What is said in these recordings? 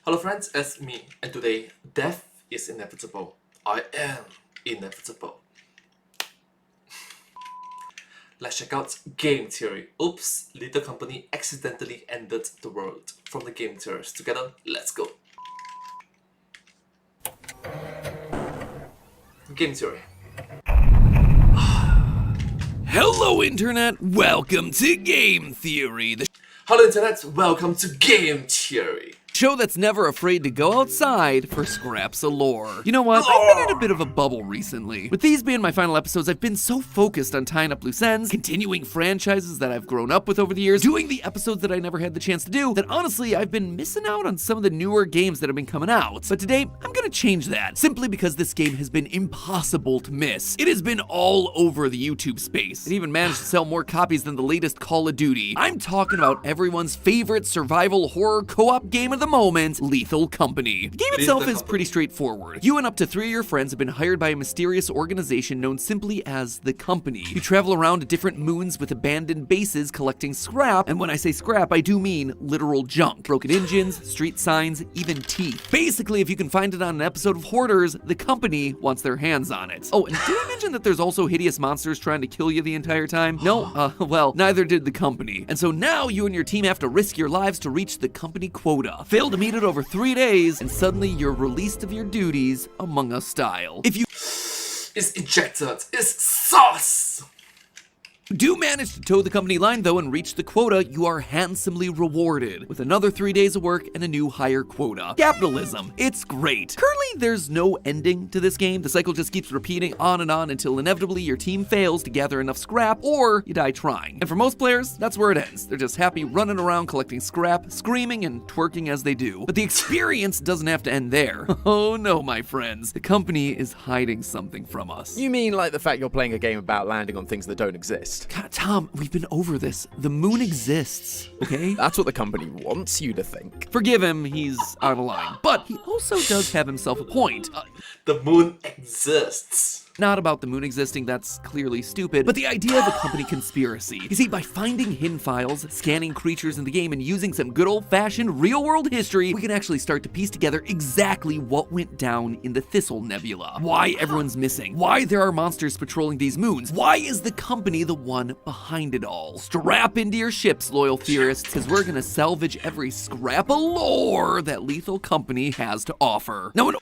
Hello friends, it's me, and today, death is inevitable. I am inevitable. Let's check out game theory. Oops, little company accidentally ended the world. From the game theorists. Together, let's go. Game theory. Hello Internet, welcome to Game Theory, the Hello Internet, welcome to Game Theory. show that's never afraid to go outside for scraps of lore. You know what? I've been in a bit of a bubble recently. With these being my final episodes, I've been so focused on tying up loose ends, continuing franchises that I've grown up with over the years, doing the episodes that I never had the chance to do, that honestly, I've been missing out on some of the newer games that have been coming out. But today, I'm gonna change that, simply because this game has been impossible to miss. It has been all over the YouTube space. It even managed to sell more copies than the latest Call of Duty. I'm talking about everyone's favorite survival horror co-op game of the moment, Lethal Company. The game itself is pretty straightforward. You and up to 3 of your friends have been hired by a mysterious organization known simply as the Company. You travel around to different moons with abandoned bases collecting scrap, and when I say scrap, I do mean literal junk. Broken engines, street signs, even teeth. Basically, if you can find it on an episode of Hoarders, the Company wants their hands on it. Oh, and did I mention that there's also hideous monsters trying to kill you the entire time? No? Well, neither did the Company. And so now you and your team have to risk your lives to reach the Company quota. Fail to meet it over 3 days, and suddenly you're released of your duties, Among Us style. If you It's ejected. It's sauce. do manage to toe the Company line though and reach the quota, you are handsomely rewarded with another 3 days of work and a new higher quota. Capitalism, it's great. Currently, there's no ending to this game. The cycle just keeps repeating on and on until inevitably your team fails to gather enough scrap or you die trying. And for most players, that's where it ends. They're just happy running around collecting scrap, screaming and twerking as they do. But the experience doesn't have to end there. Oh no, my friends. The Company is hiding something from us. You mean like the fact you're playing a game about landing on things that don't exist? God, Tom, we've been over this. The moon exists, okay? That's what the company wants you to think. Forgive him, he's out of line. But he also does have himself a point. The moon exists. Not about the moon existing, that's clearly stupid, but the idea of a Company conspiracy. You see, by finding hidden files, scanning creatures in the game, and using some good old-fashioned real-world history, we can actually start to piece together exactly what went down in the Thistle Nebula. Why everyone's missing. Why there are monsters patrolling these moons. Why is the Company the one behind it all? Strap into your ships, loyal theorists, because we're gonna salvage every scrap of lore that Lethal Company has to offer. Now,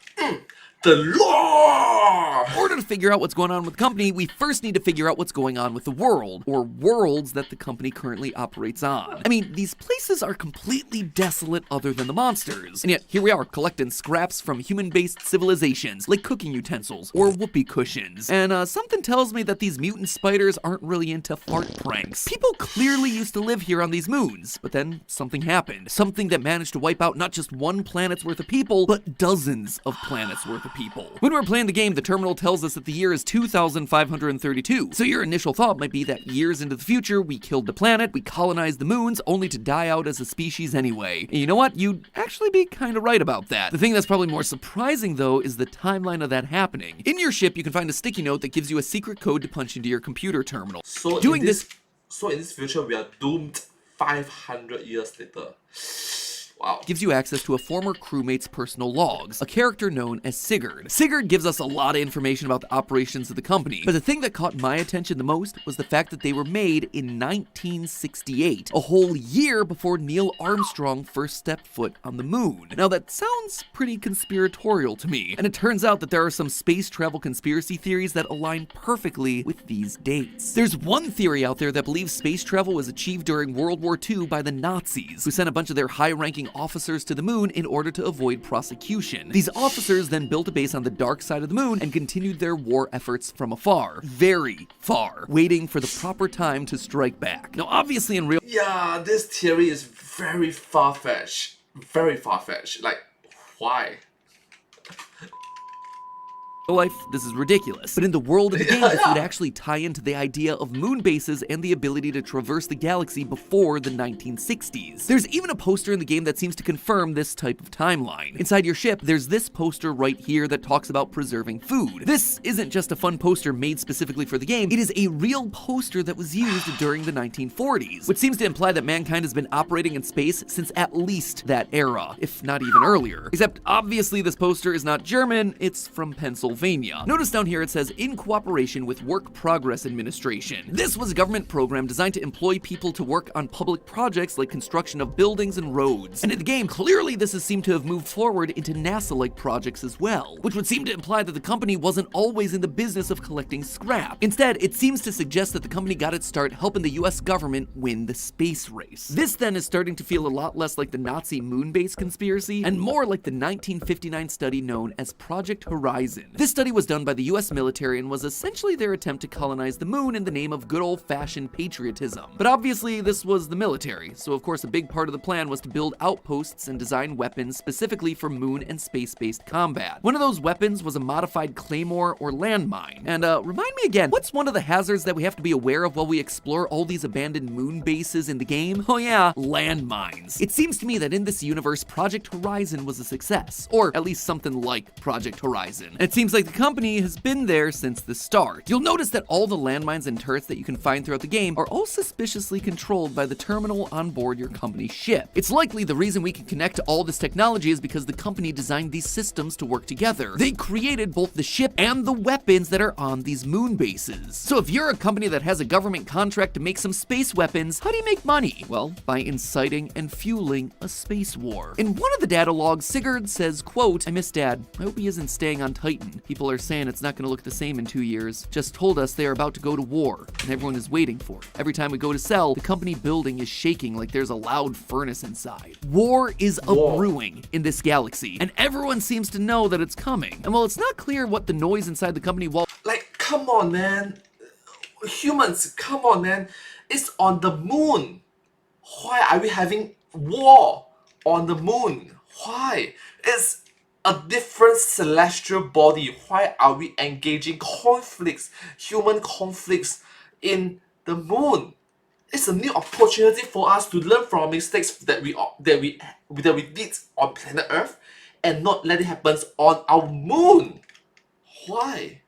The lore! in order to figure out what's going on with the Company, we first need to figure out what's going on with the world, or worlds that the Company currently operates on. I mean, these places are completely desolate other than the monsters. And yet, here we are, collecting scraps from human-based civilizations, like cooking utensils, or whoopee cushions. And something tells me that these mutant spiders aren't really into fart pranks. People clearly used to live here on these moons, but then something happened. Something that managed to wipe out not just one planet's worth of people, but dozens of planets' worth of people. When we're playing the game, the terminal tells us that the year is 2532. So your initial thought might be that years into the future, we killed the planet, we colonized the moons, only to die out as a species anyway. And you know what? You'd actually be kind of right about that. The thing that's probably more surprising though is the timeline of that happening. In your ship, you can find a sticky note that gives you a secret code to punch into your computer terminal. So in this future, we are doomed 500 years later. Wow. Gives you access to a former crewmate's personal logs, a character known as Sigurd. Sigurd gives us a lot of information about the operations of the Company, but the thing that caught my attention the most was the fact that they were made in 1968, a whole year before Neil Armstrong first stepped foot on the moon. Now that sounds pretty conspiratorial to me, and it turns out that there are some space travel conspiracy theories that align perfectly with these dates. There's one theory out there that believes space travel was achieved during World War II by the Nazis, who sent a bunch of their high-ranking officers to the moon in order to avoid prosecution. These officers then built a base on the dark side of the moon and continued their war efforts from afar, very far, waiting for the proper time to strike back. Now, obviously in real Yeah, this theory is very far-fetched. Very far-fetched. Like, why? life, this is ridiculous. But in the world of the game, this would actually tie into the idea of moon bases and the ability to traverse the galaxy before the 1960s. There's even a poster in the game that seems to confirm this type of timeline. Inside your ship, there's this poster right here that talks about preserving food. This isn't just a fun poster made specifically for the game, it is a real poster that was used during the 1940s, which seems to imply that mankind has been operating in space since at least that era, if not even earlier. Except obviously this poster is not German, it's from Pennsylvania. Notice down here it says, in cooperation with Work Progress Administration. This was a government program designed to employ people to work on public projects like construction of buildings and roads. And in the game, clearly this has seemed to have moved forward into NASA-like projects as well, which would seem to imply that the company wasn't always in the business of collecting scrap. Instead, it seems to suggest that the company got its start helping the US government win the space race. This then is starting to feel a lot less like the Nazi moon base conspiracy and more like the 1959 study known as Project Horizon. This study was done by the US military and was essentially their attempt to colonize the moon in the name of good old-fashioned patriotism. But obviously this was the military, so of course a big part of the plan was to build outposts and design weapons specifically for moon and space-based combat. One of those weapons was a modified claymore or landmine. And remind me again, what's one of the hazards that we have to be aware of while we explore all these abandoned moon bases in the game? Oh yeah, landmines. It seems to me that in this universe, Project Horizon was a success, or at least something like Project Horizon. And it seems like the company has been there since the start. You'll notice that all the landmines and turrets that you can find throughout the game are all suspiciously controlled by the terminal on board your company's ship. It's likely the reason we can connect to all this technology is because the company designed these systems to work together. They created both the ship and the weapons that are on these moon bases. So if you're a company that has a government contract to make some space weapons, how do you make money? Well, by inciting and fueling a space war. In one of the data logs, Sigurd says, quote, "I miss Dad. I hope he isn't staying on Titan. People are saying it's not going to look the same in 2 years. Just told us they are about to go to war, and everyone is waiting for it. Every time we go to sell, the company building is shaking like there's a loud furnace inside. War is a-brewing in this galaxy, and everyone seems to know that it's coming. And while it's not clear what the noise inside the company wall..." Like, come on, man. Humans, come on, man. It's on the moon. Why are we having war on the moon? Why? It's a different celestial body. Why are we engaging conflicts, human conflicts in the moon? It's a new opportunity for us to learn from mistakes that we did on planet Earth and not let it happen on our moon. Why?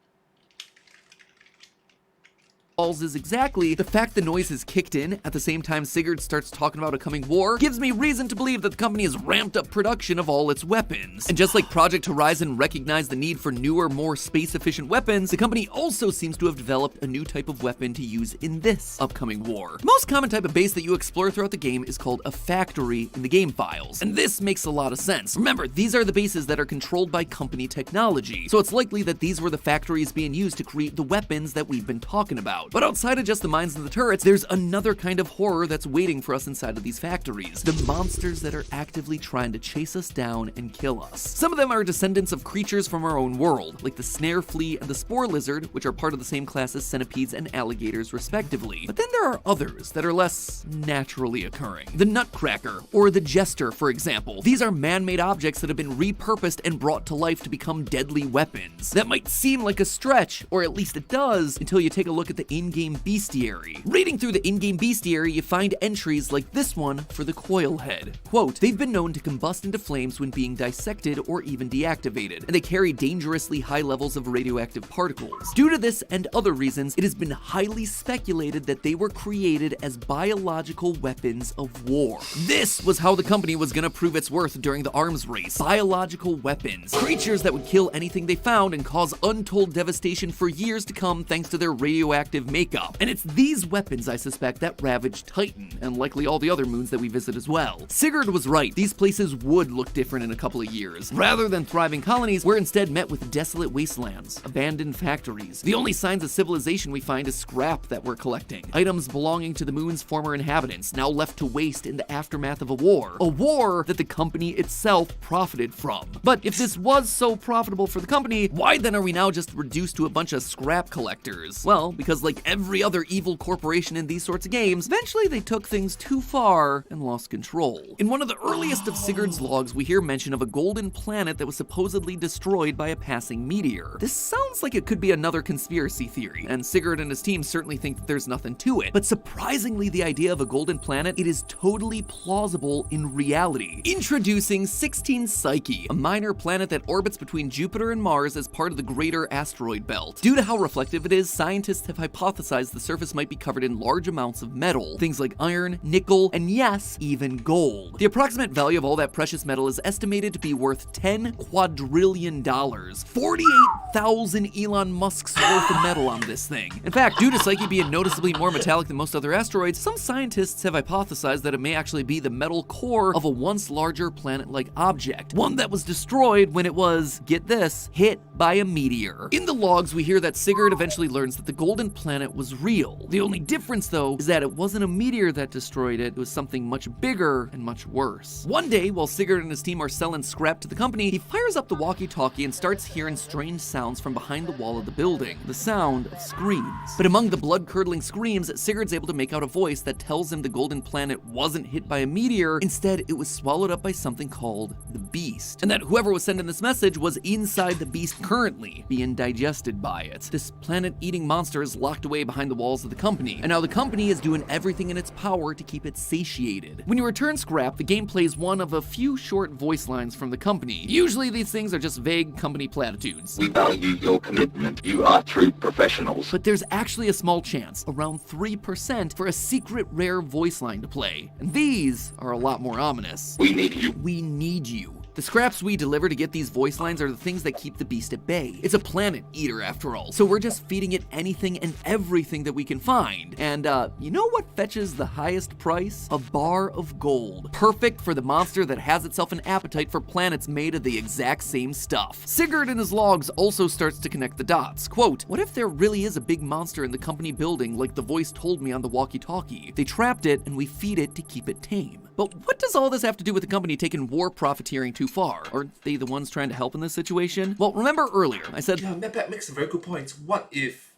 Is exactly the fact the noise has kicked in at the same time Sigurd starts talking about a coming war gives me reason to believe that the company has ramped up production of all its weapons. And just like Project Horizon recognized the need for newer, more space-efficient weapons, the company also seems to have developed a new type of weapon to use in this upcoming war. The most common type of base that you explore throughout the game is called a factory in the game files, and this makes a lot of sense. Remember, these are the bases that are controlled by company technology, so it's likely that these were the factories being used to create the weapons that we've been talking about. But outside of just the mines and the turrets, there's another kind of horror that's waiting for us inside of these factories. The monsters that are actively trying to chase us down and kill us. Some of them are descendants of creatures from our own world, like the snare flea and the spore lizard, which are part of the same class as centipedes and alligators respectively. But then there are others that are less naturally occurring. The nutcracker, or the jester, for example. These are man-made objects that have been repurposed and brought to life to become deadly weapons. That might seem like a stretch, or at least it does, until you take a look at the in-game bestiary. Reading through the in-game bestiary, you find entries like this one for the coil head. Quote, "They've been known to combust into flames when being dissected or even deactivated, and they carry dangerously high levels of radioactive particles. Due to this and other reasons, it has been highly speculated that they were created as biological weapons of war." This was how the company was gonna prove its worth during the arms race. Biological weapons. Creatures that would kill anything they found and cause untold devastation for years to come thanks to their radioactive makeup. And it's these weapons, I suspect, that ravaged Titan, and likely all the other moons that we visit as well. Sigurd was right, these places would look different in a couple of years. Rather than thriving colonies, we're instead met with desolate wastelands, abandoned factories. The only signs of civilization we find is scrap that we're collecting. Items belonging to the moon's former inhabitants, now left to waste in the aftermath of a war. A war that the company itself profited from. But if this was so profitable for the company, why then are we now just reduced to a bunch of scrap collectors? Well, because like like every other evil corporation in these sorts of games, eventually they took things too far and lost control. In one of the earliest of Sigurd's logs, we hear mention of a golden planet that was supposedly destroyed by a passing meteor. This sounds like it could be another conspiracy theory, and Sigurd and his team certainly think that there's nothing to it. But surprisingly, the idea of a golden planet, it is totally plausible in reality. Introducing 16 Psyche, a minor planet that orbits between Jupiter and Mars as part of the greater asteroid belt. Due to how reflective it is, scientists have hypothesized the surface might be covered in large amounts of metal, things like iron, nickel, and yes, even gold. The approximate value of all that precious metal is estimated to be worth $10 quadrillion, 48,000 Elon Musk's worth of metal on this thing. In fact, due to Psyche being noticeably more metallic than most other asteroids, some scientists have hypothesized that it may actually be the metal core of a once larger planet-like object, one that was destroyed when it was, get this, hit by a meteor. In the logs, we hear that Sigurd eventually learns that the golden planet was real. The only difference, though, is that it wasn't a meteor that destroyed it, it was something much bigger and much worse. One day, while Sigurd and his team are selling scrap to the company, he fires up the walkie-talkie and starts hearing strange sounds from behind the wall of the building, the sound of screams. But among the blood-curdling screams, Sigurd's able to make out a voice that tells him the golden planet wasn't hit by a meteor, instead it was swallowed up by something called the Beast, and that whoever was sending this message was inside the Beast currently, being digested by it. This planet-eating monster is locked away behind the walls of the company, and now the company is doing everything in its power to keep it satiated. When you return scrap, the game plays one of a few short voice lines from the company. Usually these things are just vague company platitudes. We value your commitment. You are true professionals. But there's actually a small chance, around 3%, for a secret rare voice line to play. And these are a lot more ominous. We need you. We need you. The scraps we deliver to get these voice lines are the things that keep the Beast at bay. It's a planet eater after all, so we're just feeding it anything and everything that we can find. And you know what fetches the highest price? A bar of gold. Perfect for the monster that has itself an appetite for planets made of the exact same stuff. Sigurd in his logs also starts to connect the dots. Quote, what if there really is a big monster in the company building like the voice told me on the walkie-talkie? They trapped it and we feed it to keep it tame. But what does all this have to do with the company taking war profiteering too far? Aren't they the ones trying to help in this situation? Well, remember earlier, I said... Yeah, that makes a very good point. What if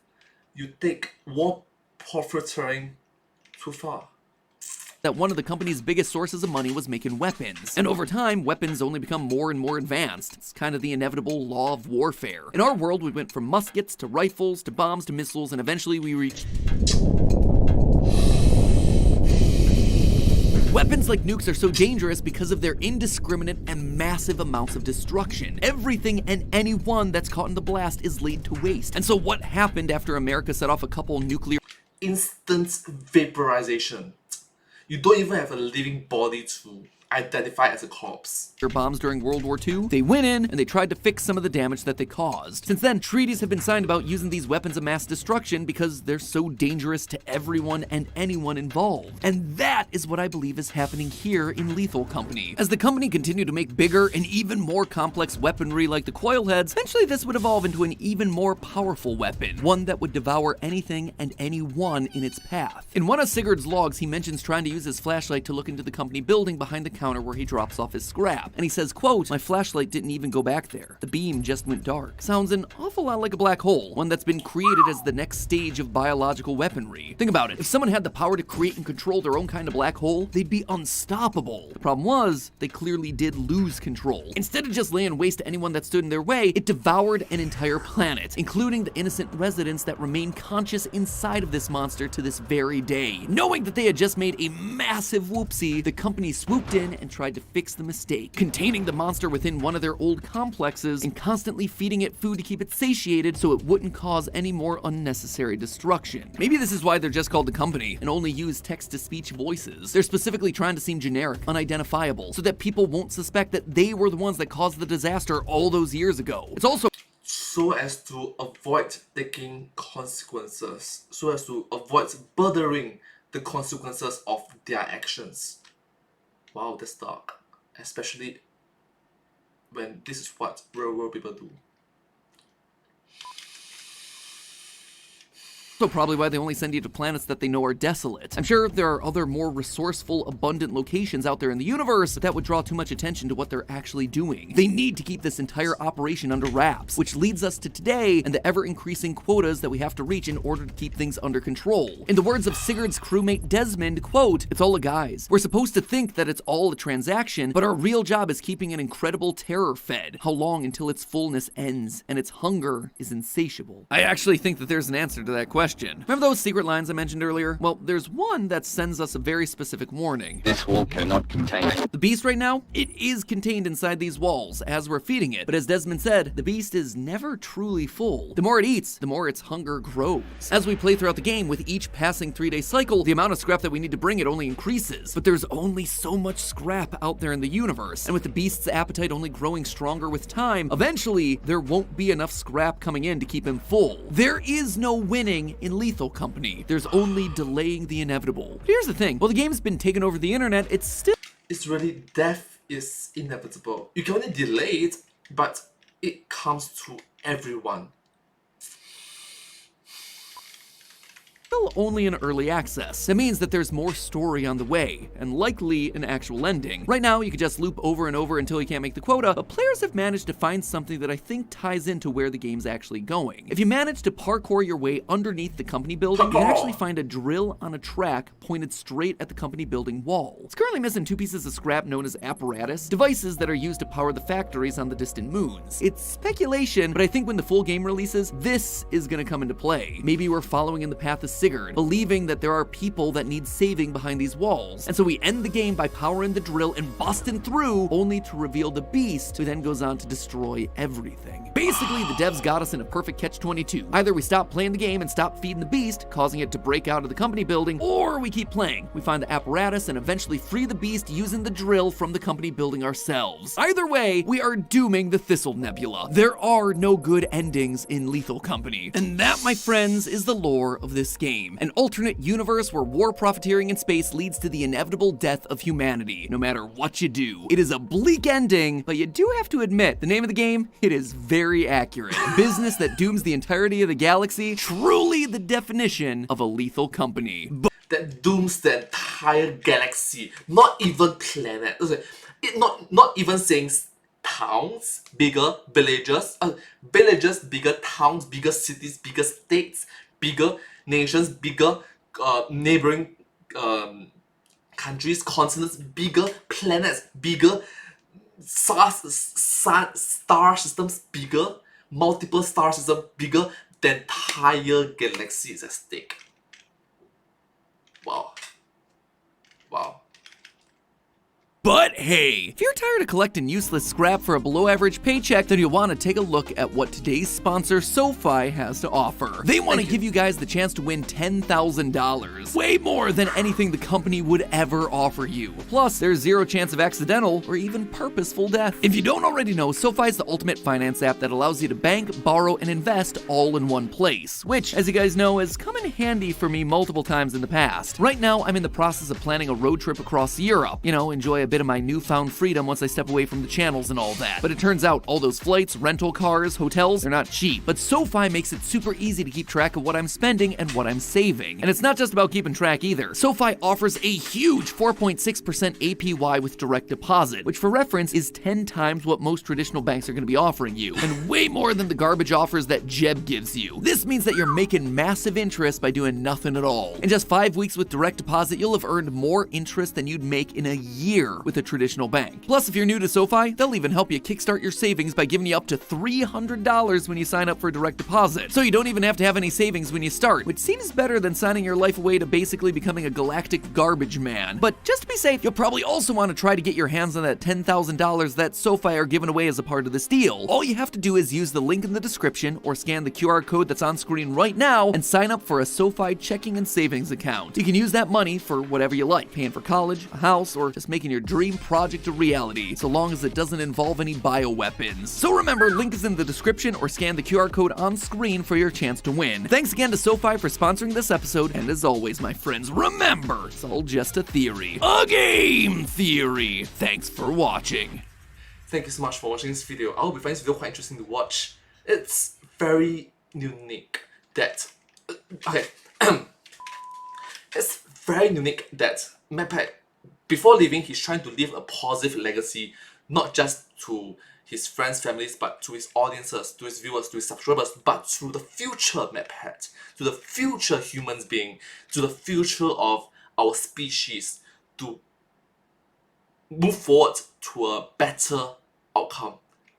you take war profiteering too far? That one of the company's biggest sources of money was making weapons. And over time, weapons only become more and more advanced. It's kind of the inevitable law of warfare. In our world, we went from muskets to rifles to bombs to missiles, and eventually we reached... Weapons like nukes are so dangerous because of their indiscriminate and massive amounts of destruction. Everything and anyone that's caught in the blast is laid to waste. And so what happened after America set off a couple nuclear... Instant vaporization. You don't even have a living body to identify as a corpse. bombs during World War II, they went in and they tried to fix some of the damage that they caused. Since then, treaties have been signed about using these weapons of mass destruction because they're so dangerous to everyone and anyone involved. And that is what I believe is happening here in Lethal Company. As the company continued to make bigger and even more complex weaponry like the coil heads, eventually this would evolve into an even more powerful weapon, one that would devour anything and anyone in its path. In one of Sigurd's logs, he mentions trying to use his flashlight to look into the company building behind the counter where he drops off his scrap. And he says, quote, "My flashlight didn't even go back there. The beam just went dark." Sounds an awful lot like a black hole, one that's been created as the next stage of biological weaponry. Think about it. If someone had the power to create and control their own kind of black hole, they'd be unstoppable. The problem was, they clearly did lose control. Instead of just laying waste to anyone that stood in their way, it devoured an entire planet, including the innocent residents that remain conscious inside of this monster to this very day. Knowing that they had just made a massive whoopsie, the company swooped in and tried to fix the mistake, containing the monster within one of their old complexes and constantly feeding it food to keep it satiated so it wouldn't cause any more unnecessary destruction. Maybe this is why they're just called the company and only use text-to-speech voices. They're specifically trying to seem generic, unidentifiable, so that people won't suspect that they were the ones that caused the disaster all those years ago. It's also so as to avoid taking consequences, so as to avoid burdering the consequences of their actions. Wow, that's dark. Especially when this is what real world people do. So probably why they only send you to planets that they know are desolate. I'm sure there are other more resourceful, abundant locations out there in the universe, but that would draw too much attention to what they're actually doing. They need to keep this entire operation under wraps, which leads us to today and the ever-increasing quotas that we have to reach in order to keep things under control. In the words of Sigurd's crewmate Desmond, quote, "It's all a guise. We're supposed to think that it's all a transaction, but our real job is keeping an incredible terror fed. How long until its fullness ends and its hunger is insatiable?" I actually think that there's an answer to that question. Remember those secret lines I mentioned earlier? Well, there's one that sends us a very specific warning. This wall cannot contain it. The beast right now, it is contained inside these walls as we're feeding it. But as Desmond said, the beast is never truly full. The more it eats, the more its hunger grows. As we play throughout the game, with each passing 3-day cycle, the amount of scrap that we need to bring it only increases. But there's only so much scrap out there in the universe. And with the beast's appetite only growing stronger with time, eventually there won't be enough scrap coming in to keep him full. There is no winning in Lethal Company. There's only delaying the inevitable. But here's the thing, while the game's been taken over the internet, it's really death is inevitable. You can only delay it, but it comes to everyone. still only in early access. That means that there's more story on the way, and likely an actual ending. Right now, you can just loop over and over until you can't make the quota, but players have managed to find something that I think ties into where the game's actually going. If you manage to parkour your way underneath the company building, you can actually find a drill on a track pointed straight at the company building wall. It's currently missing 2 pieces of scrap known as apparatus, devices that are used to power the factories on the distant moons. It's speculation, but I think when the full game releases, this is gonna come into play. Maybe we're following in the path of Sigurd, believing that there are people that need saving behind these walls. And so we end the game by powering the drill and busting through, only to reveal the beast, who then goes on to destroy everything. Basically, the devs got us in a perfect catch-22. Either we stop playing the game and stop feeding the beast, causing it to break out of the company building, or we keep playing. We find the apparatus and eventually free the beast using the drill from the company building ourselves. Either way, we are dooming the Thistle Nebula. There are no good endings in Lethal Company. And that, my friends, is the lore of this game. An alternate universe where war profiteering in space leads to the inevitable death of humanity, no matter what you do. It is a bleak ending, but you do have to admit, the name of the game, it is very accurate. Business that dooms the entirety of the galaxy, truly the definition of a lethal company. That dooms the entire galaxy, not even planet. It not even saying towns, bigger villages, bigger towns, bigger cities, bigger states, bigger nations, bigger neighboring countries, continents, bigger planets, bigger star systems, bigger, multiple star systems, bigger. The entire galaxy is at stake. Wow. Wow. But hey, if you're tired of collecting useless scrap for a below-average paycheck, then you'll want to take a look at what today's sponsor, SoFi, has to offer. They want to give you guys the chance to win $10,000. Way more than anything the company would ever offer you. Plus, there's zero chance of accidental or even purposeful death. If you don't already know, SoFi is the ultimate finance app that allows you to bank, borrow, and invest all in one place, which, as you guys know, has come in handy for me multiple times in the past. Right now, I'm in the process of planning a road trip across Europe. You know, enjoy a bit of my newfound freedom once I step away from the channels and all that. But it turns out all those flights, rental cars, hotels, they're not cheap. But SoFi makes it super easy to keep track of what I'm spending and what I'm saving. And it's not just about keeping track either. SoFi offers a huge 4.6% APY with direct deposit, which for reference is 10 times what most traditional banks are going to be offering you, and way more than the garbage offers that Jeb gives you. This means that you're making massive interest by doing nothing at all. In just 5 weeks with direct deposit, you'll have earned more interest than you'd make in a year with a traditional bank. Plus, if you're new to SoFi, they'll even help you kickstart your savings by giving you up to $300 when you sign up for direct deposit. So you don't even have to have any savings when you start, which seems better than signing your life away to basically becoming a galactic garbage man. But just to be safe, you'll probably also want to try to get your hands on that $10,000 that SoFi are giving away as a part of this deal. All you have to do is use the link in the description or scan the QR code that's on screen right now and sign up for a SoFi checking and savings account. You can use that money for whatever you like, paying for college, a house, or just making your dream project a reality, so long as it doesn't involve any bioweapons. So remember, link is in the description or scan the QR code on screen for your chance to win. Thanks again to SoFi for sponsoring this episode, and as always, my friends, remember, it's all just a theory. A game theory! Thanks for watching. Thank you so much for watching this video. I hope you find this video quite interesting to watch. It's very unique that Okay. It's very unique that MacPack, before leaving, he's trying to leave a positive legacy, not just to his friends, families, but to his audiences, to his viewers, to his subscribers, but to the future MacPack, to the future humans being, to the future of our species, to move forward to a better outcome,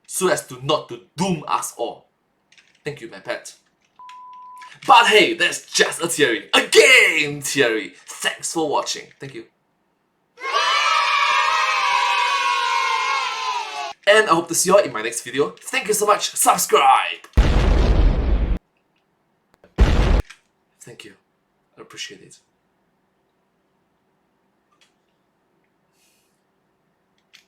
so as to not to doom us all. Thank you, MacPack. But hey, that's just a theory. A game theory. Thanks for watching. Thank you. And I hope to see you all in my next video. Thank you so much. Subscribe! Thank you. I appreciate it.